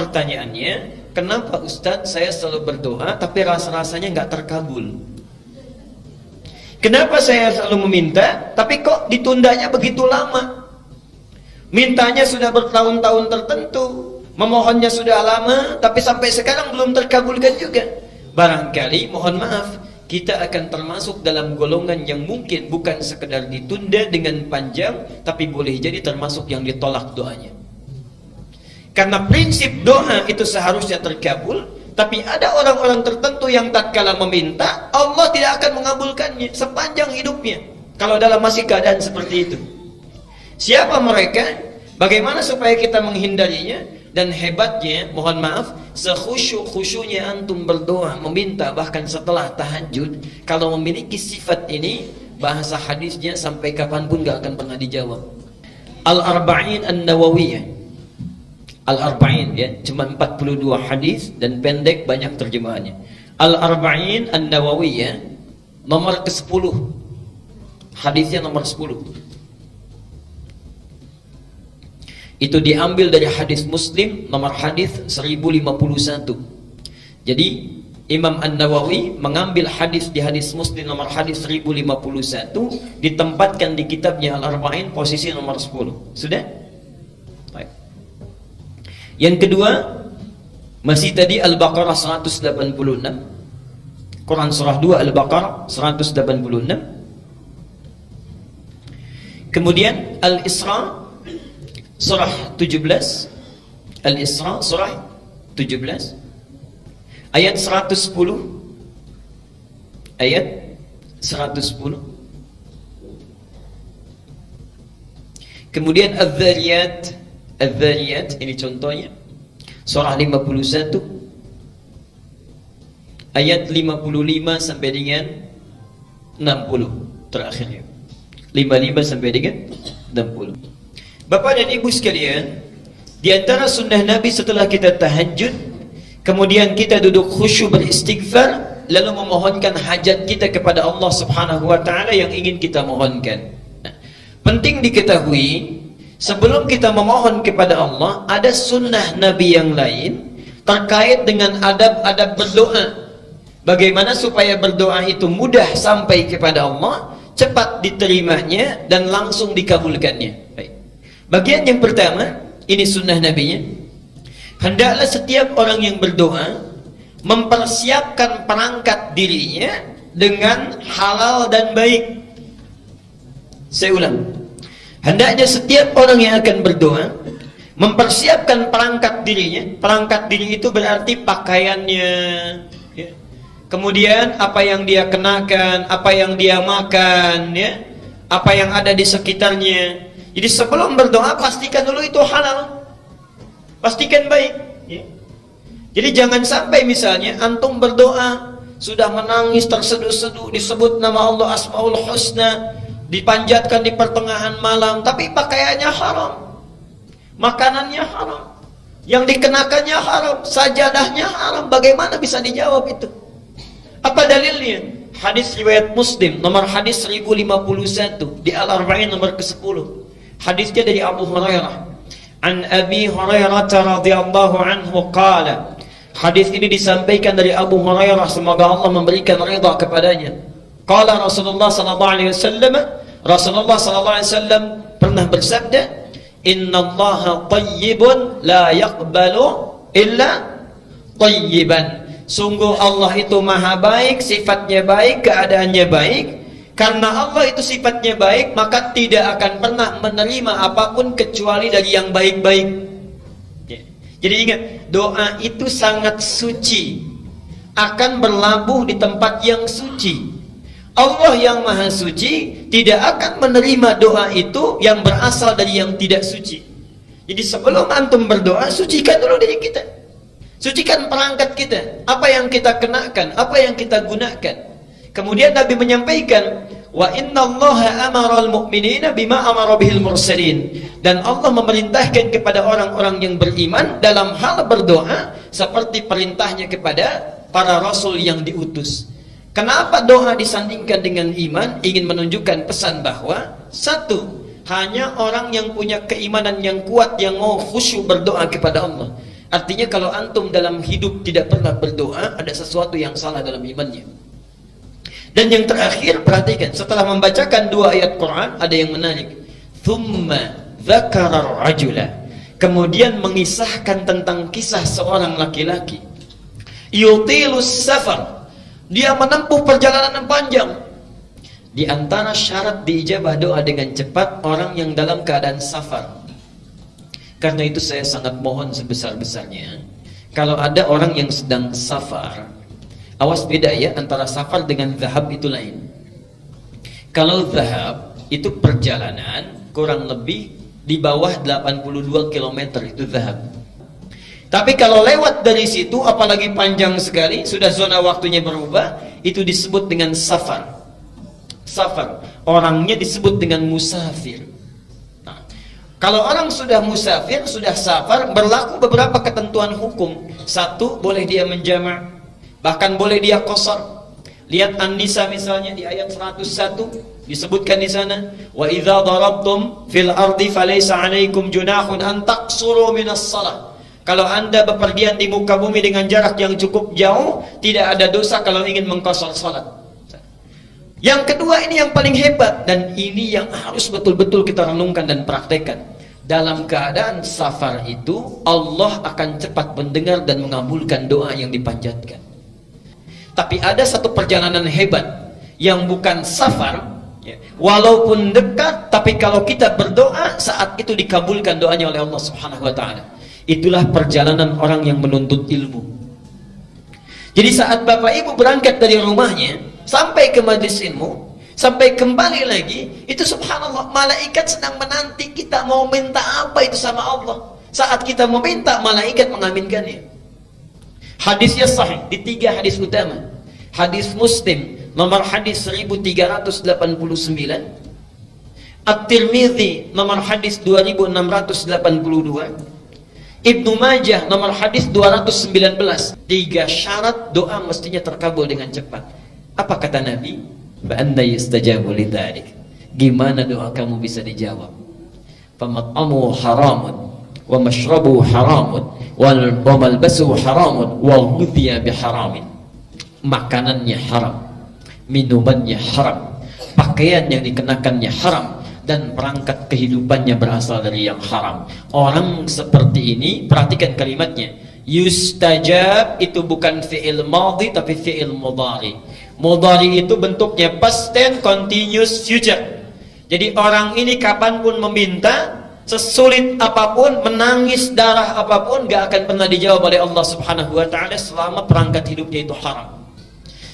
Pertanyaannya, kenapa Ustadz saya selalu berdoa tapi rasa-rasanya nggak terkabul? Kenapa saya selalu meminta tapi kok ditundanya begitu lama? Mintanya sudah bertahun-tahun tertentu, memohonnya sudah lama, tapi sampai sekarang belum terkabulkan juga. Barangkali, mohon maaf, kita akan termasuk dalam golongan yang mungkin bukan sekedar ditunda dengan panjang, tapi boleh jadi termasuk yang ditolak doanya. Karena prinsip doa itu seharusnya terkabul, tapi ada orang-orang tertentu yang tatkala meminta, Allah tidak akan mengabulkannya sepanjang hidupnya, kalau dalam masih keadaan seperti itu. Siapa mereka? Bagaimana supaya kita menghindarinya? Dan hebatnya, mohon maaf, sekhusyuk-khusyuknya antum berdoa, meminta bahkan setelah tahajud, kalau memiliki sifat ini, bahasa hadisnya sampai kapanpun gak akan pernah dijawab. Al-Arba'in An-Nawawiyah, Al-Arba'in ya, cuma 42 hadis dan pendek, banyak terjemahannya. Al-Arba'in An-Nawawiyah nomor ke-10, hadisnya nomor 10. Itu diambil dari hadis Muslim nomor hadis 1051. Jadi Imam An-Nawawi mengambil hadis di hadis Muslim nomor hadis 1051, ditempatkan di kitabnya Al-Arba'in posisi nomor 10. Sudah? Baik. Yang kedua, masih tadi Al-Baqarah 186. Quran surah 2 Al-Baqarah 186. Kemudian Al-Isra surah 17, Al-Isra surah 17 ayat 110, ayat 110. Kemudian Adz-Dzariyat, Adz-Dzariyat ini contohnya surah 51 ayat 55 sampai dengan 60 terakhirnya, 55 sampai dengan 60. Bapak dan Ibu sekalian, di antara sunnah Nabi setelah kita tahajud, kemudian kita duduk khusyuk beristighfar, lalu memohonkan hajat kita kepada Allah Subhanahu wa Ta'ala yang ingin kita mohonkan. Nah, penting diketahui, sebelum kita memohon kepada Allah, ada sunnah Nabi yang lain terkait dengan adab-adab berdoa. Bagaimana supaya berdoa itu mudah sampai kepada Allah, cepat diterimanya, dan langsung dikabulkannya. Baik. Bagian yang pertama, ini sunnah Nabi-nya. Hendaklah setiap orang yang berdoa mempersiapkan perangkat dirinya dengan halal dan baik. Saya ulang. Hendaknya setiap orang yang akan berdoa mempersiapkan perangkat dirinya. Perangkat diri itu berarti pakaiannya, ya. Kemudian apa yang dia kenakan, apa yang dia makan, ya, apa yang ada di sekitarnya. Jadi sebelum berdoa pastikan dulu itu halal, pastikan baik, ya. Jadi jangan sampai misalnya antum berdoa sudah menangis terseduh-seduh, disebut nama Allah Asmaul Husna, dipanjatkan di pertengahan malam, tapi pakaiannya haram, makanannya haram, yang dikenakannya haram, sajadahnya haram. Bagaimana bisa dijawab itu? Apa dalilnya? Hadis riwayat Muslim nomor hadis 1051 di Al-Arba'in nomor ke-10. Hadisnya dari Abu Hurairah. An Abi Hurairah radhiyallahu anhu qala. Hadis ini disampaikan dari Abu Hurairah, semoga Allah memberikan ridha kepadanya. Qala Rasulullah sallallahu alaihi wasallam, Rasulullah sallallahu alaihi wasallam pernah bersabda, "Innallaha thayyibun la yaqbalu illa thayyiban." Sungguh Allah itu maha baik, sifatnya baik, keadaannya baik. Karena Allah itu sifatnya baik, maka tidak akan pernah menerima apapun kecuali dari yang baik-baik. Jadi ingat, doa itu sangat suci, akan berlabuh di tempat yang suci. Allah yang maha suci tidak akan menerima doa itu yang berasal dari yang tidak suci. Jadi sebelum antum berdoa, sucikan dulu diri kita, sucikan perangkat kita, apa yang kita kenakan, apa yang kita gunakan. Kemudian Nabi menyampaikan, wa innallaha amara al-mu'minina bima amara bihil mursalin, dan Allah memerintahkan kepada orang-orang yang beriman dalam hal berdoa seperti perintahnya kepada para rasul yang diutus. Kenapa doa disandingkan dengan iman? Ingin menunjukkan pesan bahwa satu, hanya orang yang punya keimanan yang kuat yang mau khusyuk berdoa kepada Allah. Artinya kalau antum dalam hidup tidak pernah berdoa, ada sesuatu yang salah dalam imannya. Dan yang terakhir, perhatikan, setelah membacakan 2 ayat Quran, ada yang menarik. Thumma dzakara rajula, kemudian mengisahkan tentang kisah seorang laki-laki. Yutilus safar, dia menempuh perjalanan yang panjang. Di antara syarat diijabah doa dengan cepat, orang yang dalam keadaan safar. Karena itu saya sangat mohon sebesar-besarnya, kalau ada orang yang sedang safar, awas beda ya, antara safar dengan zahab itu lain. Kalau zahab itu perjalanan kurang lebih di bawah 82 km, itu zahab. Tapi kalau lewat dari situ, apalagi panjang sekali, sudah zona waktunya berubah, itu disebut dengan safar. Safar, orangnya disebut dengan musafir. Nah, kalau orang sudah musafir, sudah safar, berlaku beberapa ketentuan hukum. 1, boleh dia menjamak, bahkan boleh dia qasar. Lihat An-Nisa misalnya di ayat 101 disebutkan di sana, wa idza darabtum fil ardi falaysa 'alaikum junahun an taqsuru minas shalah. Kalau Anda bepergian di muka bumi dengan jarak yang cukup jauh, tidak ada dosa kalau ingin mengqasar salat. Yang kedua, ini yang paling hebat, dan ini yang harus betul-betul kita renungkan dan praktekkan. Dalam keadaan safar itu, Allah akan cepat mendengar dan mengabulkan doa yang dipanjatkan. Tapi ada satu perjalanan hebat yang bukan safar, ya, walaupun dekat, tapi kalau kita berdoa, saat itu dikabulkan doanya oleh Allah Subhanahu wa Ta'ala. Itulah perjalanan orang yang menuntut ilmu. Jadi saat Bapak Ibu berangkat dari rumahnya sampai ke majelis ilmu, sampai kembali lagi, itu subhanallah, malaikat sedang menanti kita mau minta apa itu sama Allah. Saat kita meminta, malaikat mengaminkannya. Hadisnya sahih di 3 hadis utama. Hadis Muslim nomor hadis 1389, At-Tirmidzi nomor hadis 2682, Ibnu Majah nomor hadis 219. 3 syarat doa mestinya terkabul dengan cepat. Apa kata Nabi? Ba'anna yustajabu lidzalik. Gimana doa kamu bisa dijawab? Famat'amu haramun wa mashrabu haramun wa malbasu haramun wa ghudhiya biharamin. Makanannya haram, minumannya haram, pakaian yang dikenakannya haram, dan perangkat kehidupannya berasal dari yang haram. Orang seperti ini, perhatikan kalimatnya, yustajab itu bukan fi'il madhi tapi fi'il mudhari. Mudhari itu bentuknya past tense continuous future. Jadi orang ini kapanpun meminta, sesulit apapun, menangis darah apapun, gak akan pernah dijawab oleh Allah Subhanahu wa Ta'ala selama perangkat hidupnya itu haram.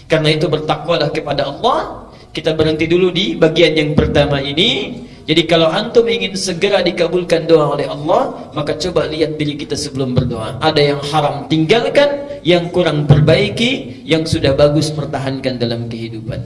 Karena itu bertakwalah kepada Allah. Kita berhenti dulu di bagian yang pertama ini. Jadi kalau antum ingin segera dikabulkan doa oleh Allah, maka coba lihat diri kita sebelum berdoa. Ada yang haram tinggalkan, yang kurang perbaiki, yang sudah bagus pertahankan dalam kehidupan.